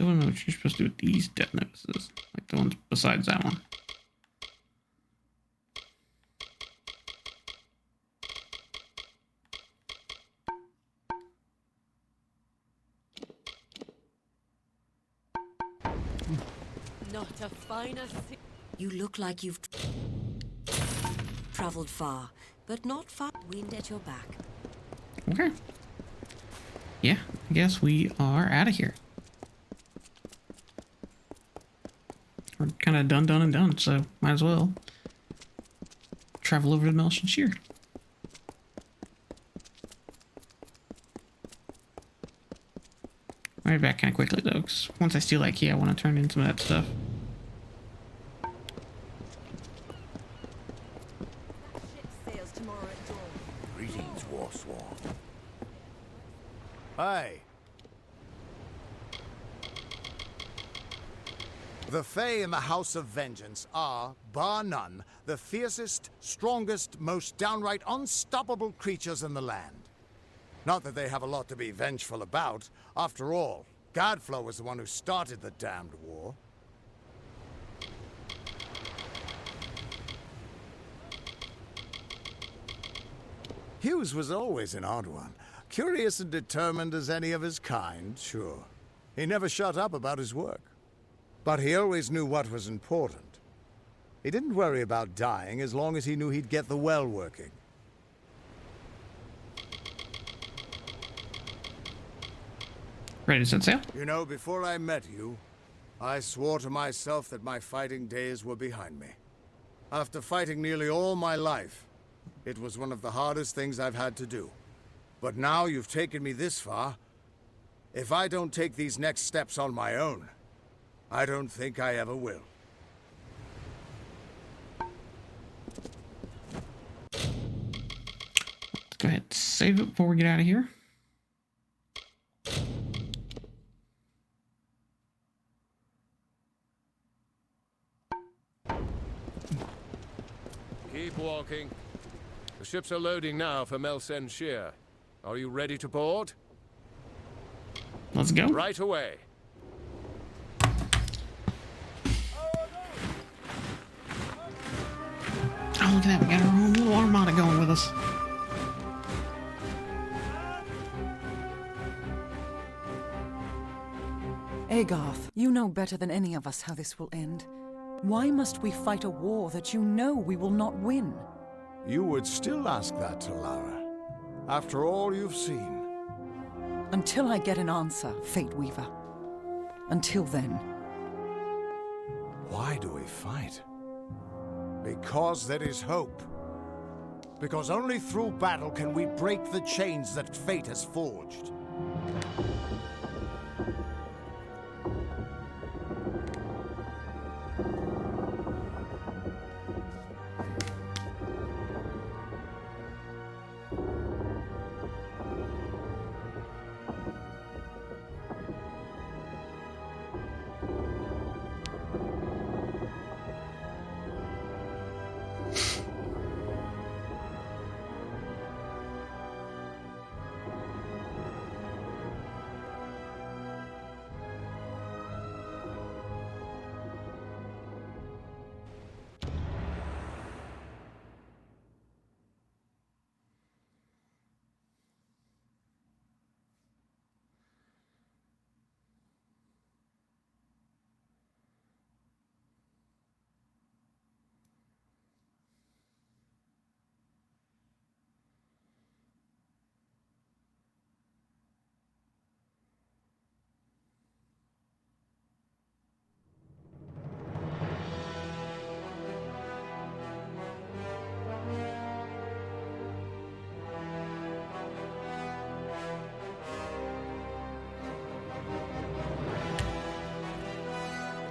don't know what you're supposed to do with these death notices. Like the ones besides that one. Not a finer thing. You look like you've traveled far, but not far. Wind at your back. Okay. Yeah, I guess we are out of here. We're kind of done, so might as well travel over to Melch and Shear. I'll be back kind of quickly though, because once I steal that key, I want to turn in some of that stuff. That ship sails tomorrow at dawn. Greetings, War Swan. Hey. The Fae in the House of Vengeance are, bar none, the fiercest, strongest, most downright unstoppable creatures in the land. Not that they have a lot to be vengeful about. After all, Godflow was the one who started the damned war. Hughes was always an odd one. Curious and determined as any of his kind, sure. He never shut up about his work. But he always knew what was important. He didn't worry about dying as long as he knew he'd get the well working. Ready to set sail? You know, before I met you, I swore to myself that my fighting days were behind me. After fighting nearly all my life, it was one of the hardest things I've had to do. But now you've taken me this far. If I don't take these next steps on my own, I don't think I ever will. Let's go ahead and save it before we get out of here. Keep walking. The ships are loading now for Melsen Shear. Are you ready to board? Let's go. Right away. Oh, look at that. We got our own little armada going with us. Agarth, you know better than any of us how this will end. Why must we fight a war that you know we will not win? You would still ask that to Lara, after all you've seen. Until I get an answer, Fate Weaver. Until then. Why do we fight? Because there is hope. Because only through battle can we break the chains that fate has forged.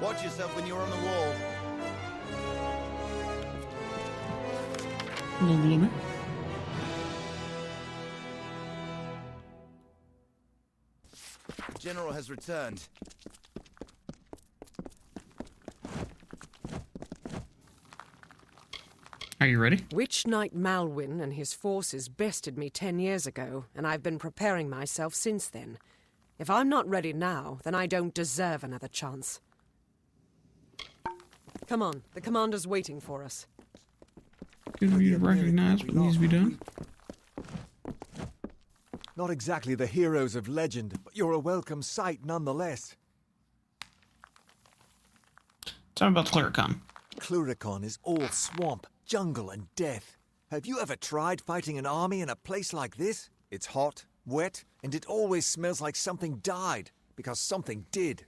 Watch yourself when you're on the wall. A little gloomy. The General has returned. Are you ready? Witch Knight Malwyn and his forces bested me 10 years ago, and I've been preparing myself since then. If I'm not ready now, then I don't deserve another chance. Come on, the commander's waiting for us. Good of you to recognize what needs to be done. Not exactly the heroes of legend, but you're a welcome sight nonetheless. Tell me about Clericon. Cluricon is all swamp, jungle, and death. Have you ever tried fighting an army in a place like this? It's hot, wet, and it always smells like something died, because something did.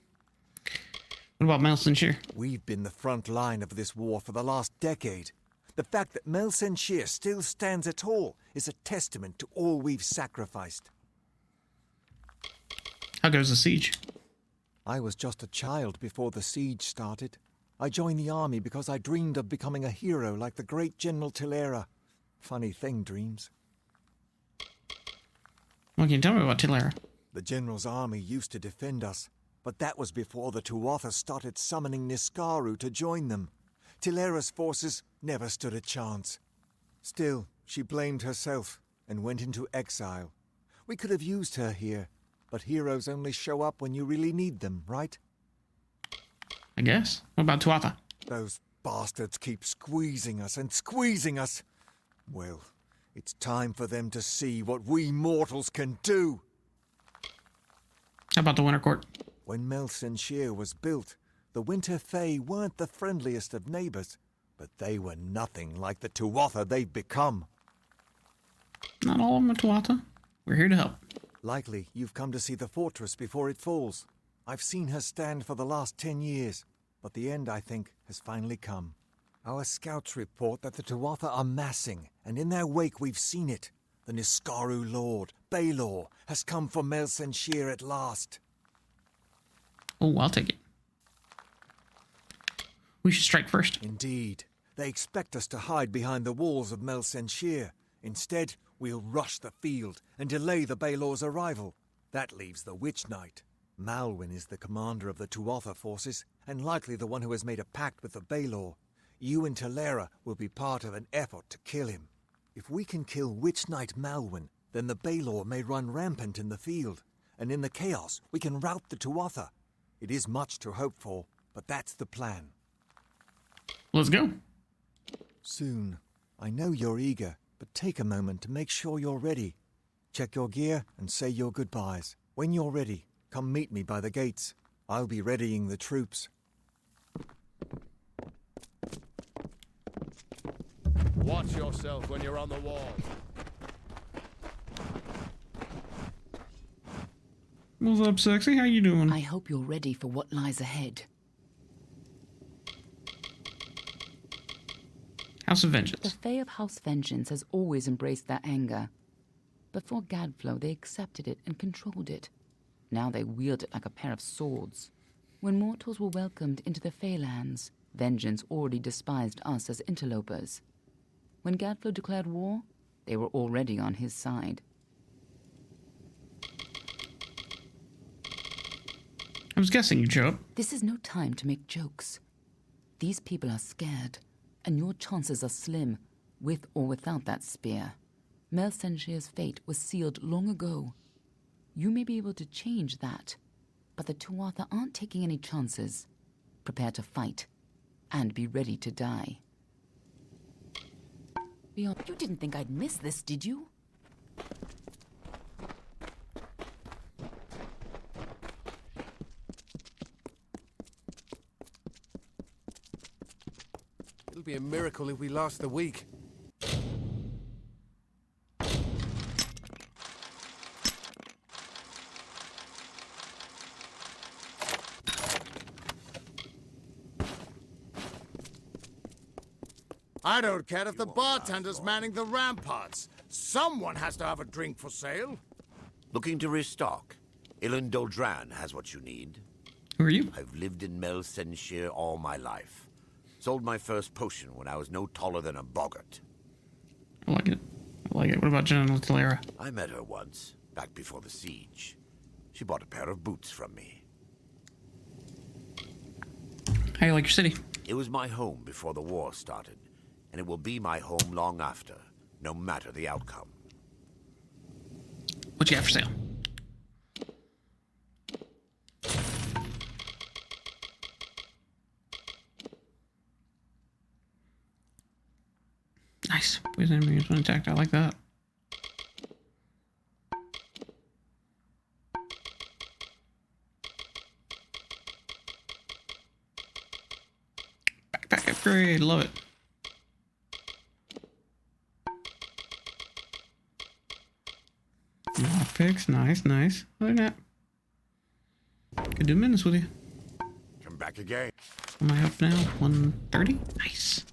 What about Melsenshire? We've been the front line of this war for the last decade. The fact that Melsenshire still stands at all is a testament to all we've sacrificed. How goes the siege? I was just a child before the siege started. I joined the army because I dreamed of becoming a hero like the great General Tilera. Funny thing, dreams. What can you tell me about Tilera? The General's army used to defend us, but that was before the Tuatha started summoning Niskaru to join them. Tilera's forces never stood a chance. Still, she blamed herself and went into exile. We could have used her here, but heroes only show up when you really need them, right? I guess. What about Tuatha? Those bastards keep squeezing us and squeezing us. Well, it's time for them to see what we mortals can do. How about the Winter Court? When Melsenshire was built, the Winter Fae weren't the friendliest of neighbors, but they were nothing like the Tuatha they've become. Not all of them are Tuatha. We're here to help. Likely you've come to see the fortress before it falls. I've seen her stand for the last 10 years, but the end, I think, has finally come. Our scouts report that the Tuatha are massing, and in their wake we've seen it. The Niskaru Lord, Baelor, has come for Melsenshire at last. Oh, I'll take it. We should strike first. Indeed. They expect us to hide behind the walls of Melsenshire. Instead, we'll rush the field and delay the Baelor's arrival. That leaves the Witch Knight. Malwyn is the commander of the Tuatha forces, and likely the one who has made a pact with the Baelor. You and Tilera will be part of an effort to kill him. If we can kill Witch Knight Malwyn, then the Baelor may run rampant in the field, and in the chaos we can rout the Tuatha. It is much to hope for, but that's the plan. Let's go. Soon. I know you're eager, but take a moment to make sure you're ready. Check your gear and say your goodbyes. When you're ready, come meet me by the gates. I'll be readying the troops. Watch yourself when you're on the wall. What's up, sexy? How you doing? I hope you're ready for what lies ahead. House of The Vengeance. Fae of House Vengeance has always embraced their anger. Before Gadflow, they accepted it and controlled it. Now they wield it like a pair of swords. When mortals were welcomed into the Faelands, Vengeance already despised us as interlopers. When Gadflow declared war, they were already on his side. I was guessing you'd show up. This is no time to make jokes. These people are scared, and your chances are slim, with or without that spear. Melsenshire's fate was sealed long ago. You may be able to change that, but the Tuatha aren't taking any chances. Prepare to fight, and be ready to die. You didn't think I'd miss this, did you? It'll be a miracle if we last the week. I don't care if the bartender's manning the ramparts. Someone has to have a drink for sale. Looking to restock? Ilan Doldran has what you need. Who are you? I've lived in Melsenshire all my life. Sold my first potion when I was no taller than a boggart. I like it. I like it. What about General Tilera? I met her once, back before the siege. She bought a pair of boots from me. How you like your city? It was my home before the war started, and it will be my home long after, no matter the outcome. What you got for sale? Poison enemy when attacked. I like that. Backpack upgrade. Love it. Lockpicks. Nice, nice. Look at that. Could do minutes with you. Come back again. Am I up now? 130? Nice.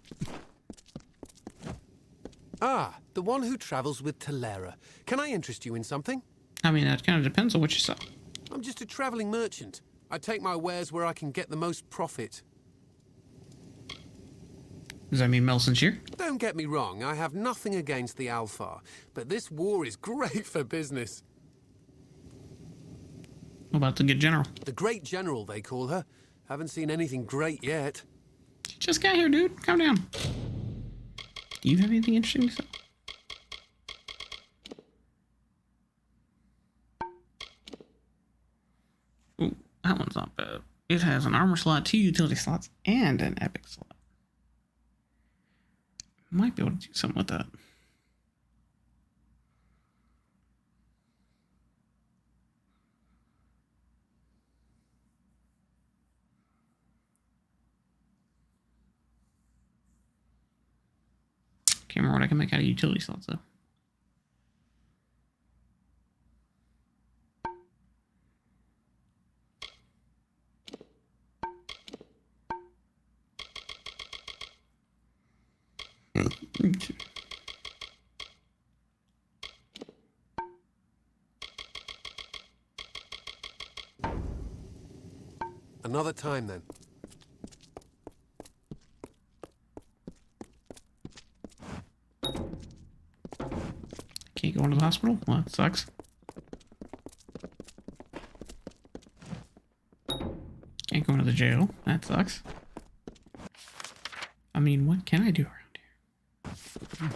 Ah, the one who travels with Talera. Can I interest you in something? I mean, that kind of depends on what you sell. I'm just a traveling merchant. I take my wares where I can get the most profit. Does that mean Melson Shear? Don't get me wrong, I have nothing against the Alpha, but this war is great for business. What about the good general? The Great General, they call her. Haven't seen anything great yet. Just got here, dude. Calm down. Do you have anything interesting to say? Ooh, that one's not bad. It has an armor slot, 2 utility slots, and an epic slot. Might be able to do something with that. Can't remember what I can make out of utility slots though. Another time then. Can't go into the hospital? Well, that sucks. Can't go into the jail. That sucks. I mean, what can I do around here?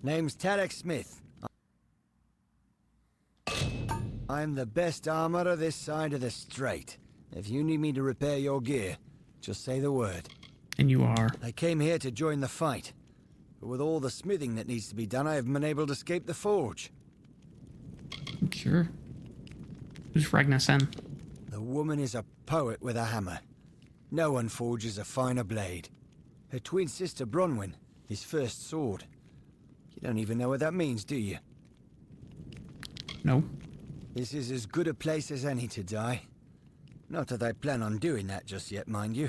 Name's Tarek Smith. I'm the best armorer this side of the strait. If you need me to repair your gear, just say the word. And you are? I came here to join the fight. But with all the smithing that needs to be done, I haven't been able to escape the forge. Sure. Who's Ragnar Sen? The woman is a poet with a hammer. No one forges a finer blade. Her twin sister Bronwyn, his first sword. You don't even know what that means, do you? No. This is as good a place as any to die. Not that I plan on doing that just yet, mind you.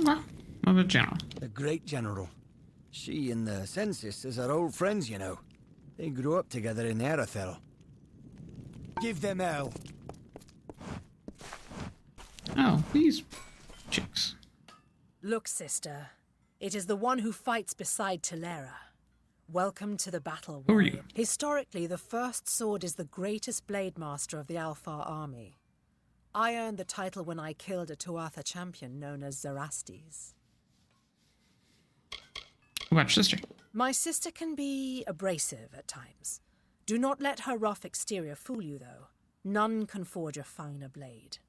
Well, I'm a general. The Great General. She and the Sen sisters are old friends, you know. They grew up together in Arathel. Give them hell. Oh, these chicks. Look, sister. It is the one who fights beside Talera. Welcome to the battle. Who are you? Historically, the first sword is the greatest blade master of the Alfar army. I earned the title when I killed a Tuatha champion known as Zarastes. What about your sister? My sister can be abrasive at times. Do not let her rough exterior fool you, though. None can forge a finer blade.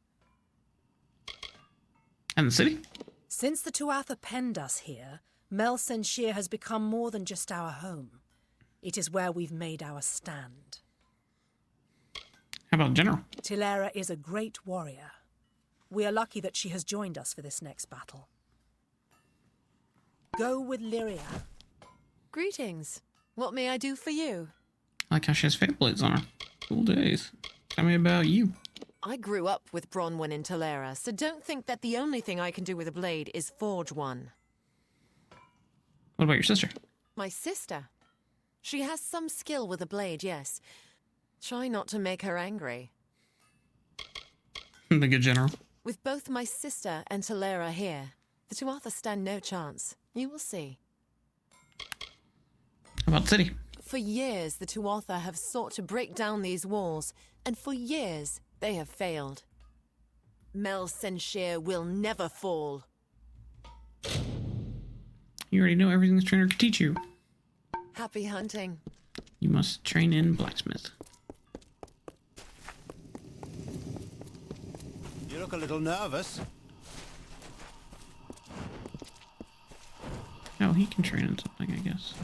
And the city? Since the Tuatha penned us here, Mel Senshir has become more than just our home. It is where we've made our stand. How about General? Talera is a great warrior. We are lucky that she has joined us for this next battle. Go with Lyria. Greetings. What may I do for you? I like how she has fate blades on her. Cool days. Tell me about you. I grew up with Bronwyn in Talera, so don't think that the only thing I can do with a blade is forge one. What about your sister? My sister? She has some skill with a blade, yes. Try not to make her angry. The good general. With both my sister and Talera here, the Tuatha stand no chance. You will see. How about the city? For years, the Tuatha have sought to break down these walls, and for years, they have failed. Mel Senshir will never fall. You already know everything this trainer can teach you. Happy hunting. You must train in blacksmith. You look a little nervous. Oh, he can train in something, I guess.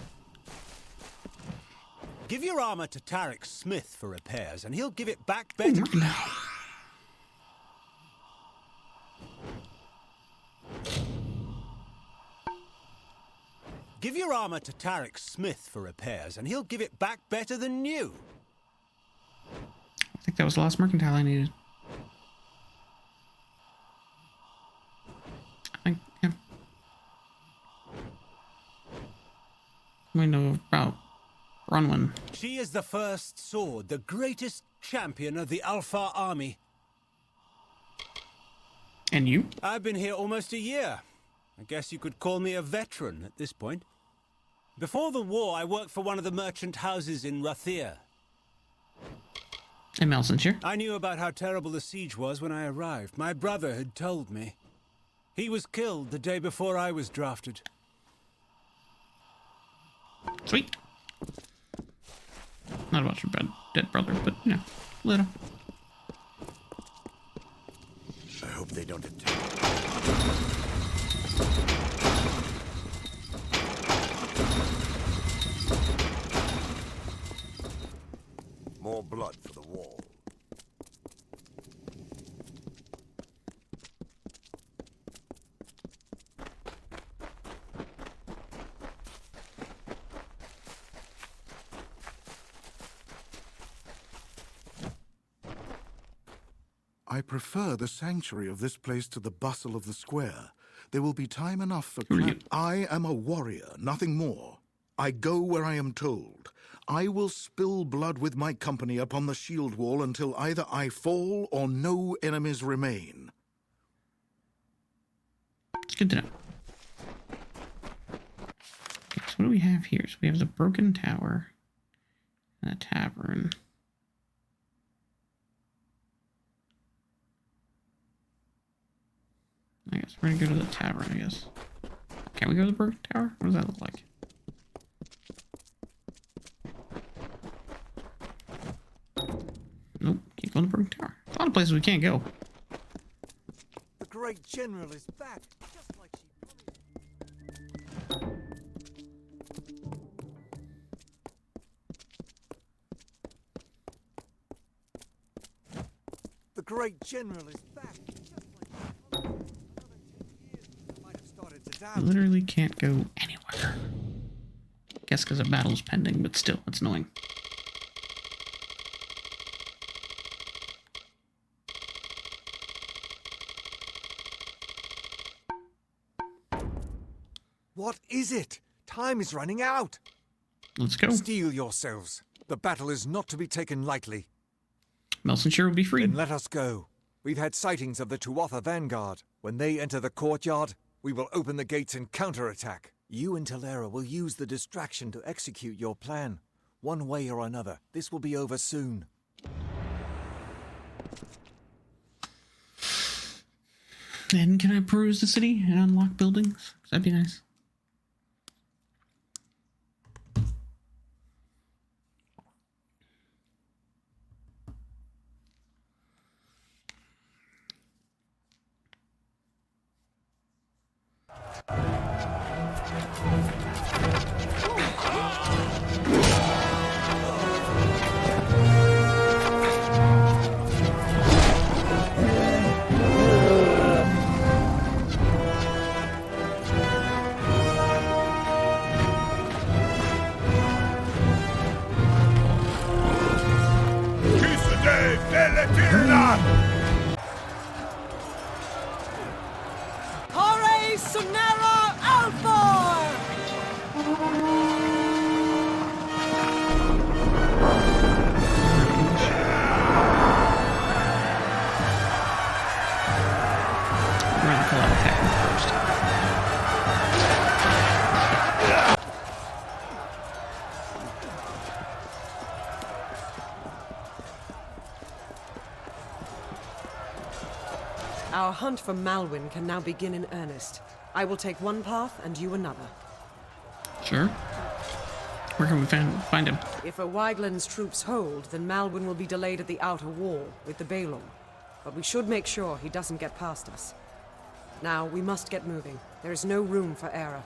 Give your armor to Tarek Smith for repairs, and he'll give it back better. Give your armor to Tarek Smith for repairs, and he'll give it back better than new. I think that was the last mercantile I needed. I think, yeah. We know about Bronwyn. She is the first sword, the greatest champion of the Alpha army. And you? I've been here almost a year. I guess you could call me a veteran at this point. Before the war, I worked for one of the merchant houses in Rader. And Melsenshire? I knew about how terrible the siege was when I arrived. My brother had told me. He was killed the day before I was drafted. Sweet. Not about your dead brother, but, you know, little. I hope they don't attack. More blood for the wall. I prefer the sanctuary of this place to the bustle of the square. There will be time enough for... I am a warrior, nothing more. I go where I am told. I will spill blood with my company upon the shield wall until either I fall or no enemies remain. It's good to know. Okay, so what do we have here? So we have the broken tower and a tavern. I guess we're gonna go to the tavern, I guess. Can we go to the broken tower? What does that look like? Nope, can't go to the broken tower. There's a lot of places we can't go. The great general is back, just like she promised. The great general is back, just like she promised. Another 10 years, I might have started to doubt. I literally can't go anywhere. Guess because a battle's pending, but still, it's annoying. What is it? Time is running out. Let's go. Steel yourselves. The battle is not to be taken lightly. Melsenshire will be free. Then let us go. We've had sightings of the Tuatha vanguard. When they enter the courtyard, we will open the gates and counterattack. You and Talera will use the distraction to execute your plan. One way or another, this will be over soon. Then can I peruse the city and unlock buildings? That'd be nice. Hore Sunera Alfor! We're gonna pull out attack first. Our hunt for Malwyn can now begin in earnest. I will take one path and you another. Sure. Where can we find him? If O'Wyglen's troops hold, then Malwyn will be delayed at the outer wall with the Balor. But we should make sure he doesn't get past us. Now, we must get moving. There is no room for error.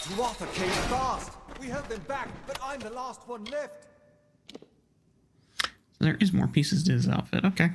Tuatha came fast. We held them back, but I'm the last one left. There is more pieces to his outfit. Okay.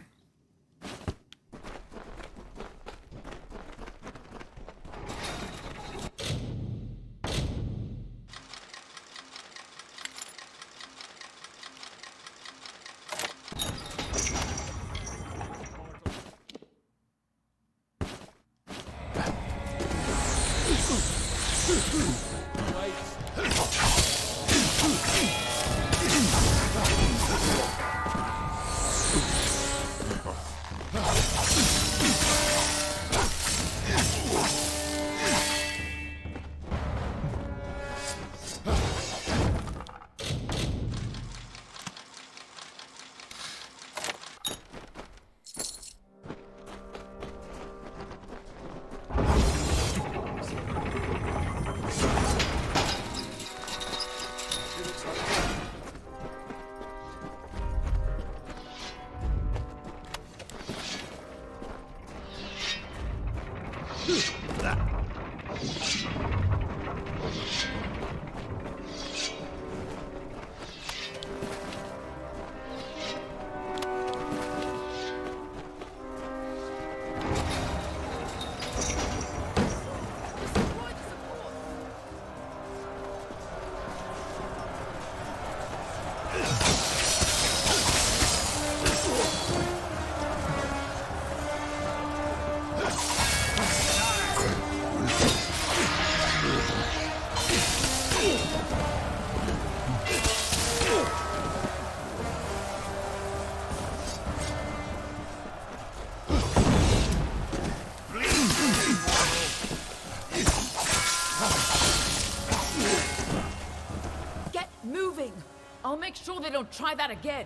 I'll make sure they don't try that again.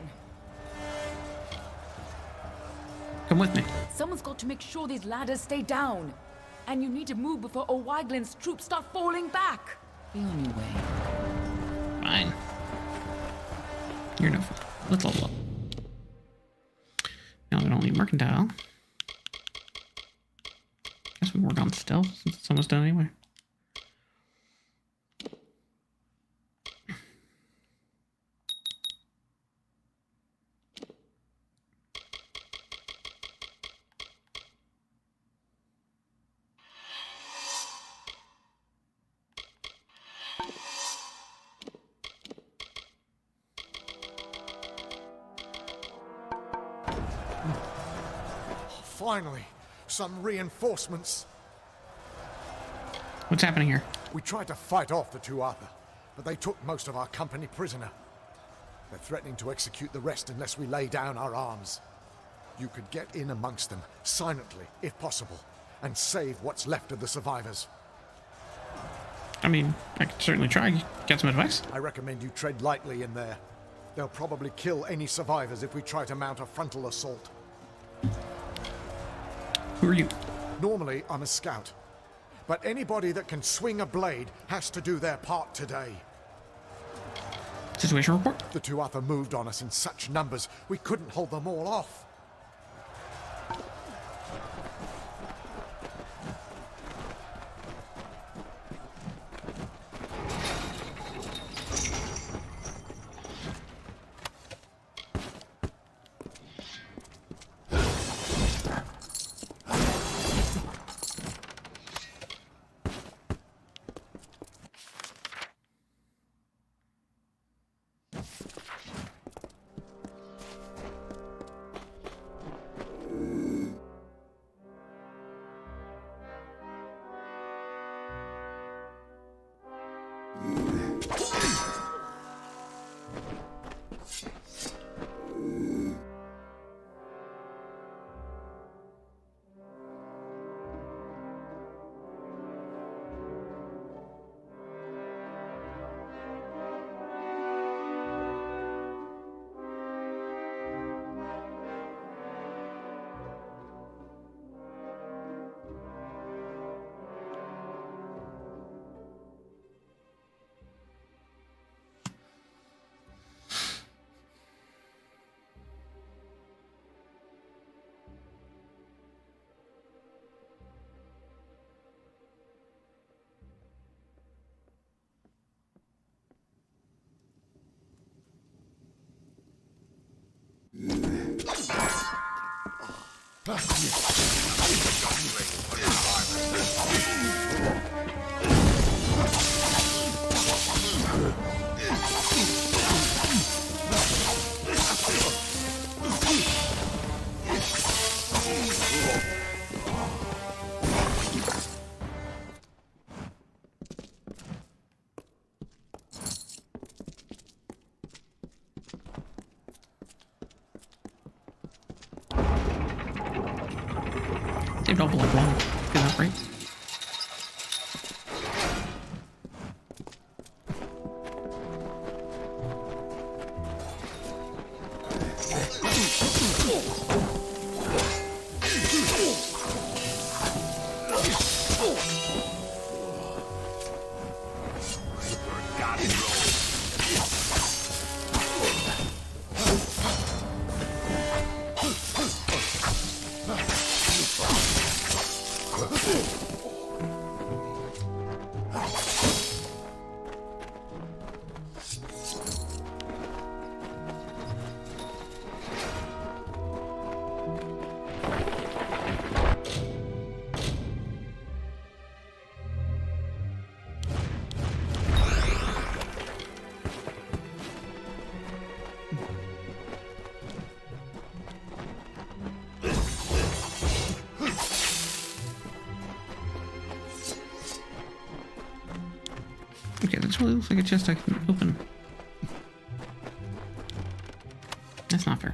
Come with me. Someone's got to make sure these ladders stay down. And you need to move before O'Wyglen's troops start falling back. Be on your way. Fine. You're no fun. Let's level up. Now we don't need mercantile. Guess we work on stealth since it's almost done anyway. Finally, some reinforcements. What's happening here? We tried to fight off the Tuatha, but they took most of our company prisoner. They're threatening to execute the rest unless we lay down our arms. You could get in amongst them, silently, if possible, and save what's left of the survivors. I mean, I could certainly try. Get some advice? I recommend you tread lightly in there. They'll probably kill any survivors if we try to mount a frontal assault. Who are you? Normally, I'm a scout. But anybody that can swing a blade has to do their part today. Situation report. The Tuatha moved on us in such numbers, we couldn't hold them all off. They don't like one. Is that right? Okay, this really looks like a chest I can open. That's not fair.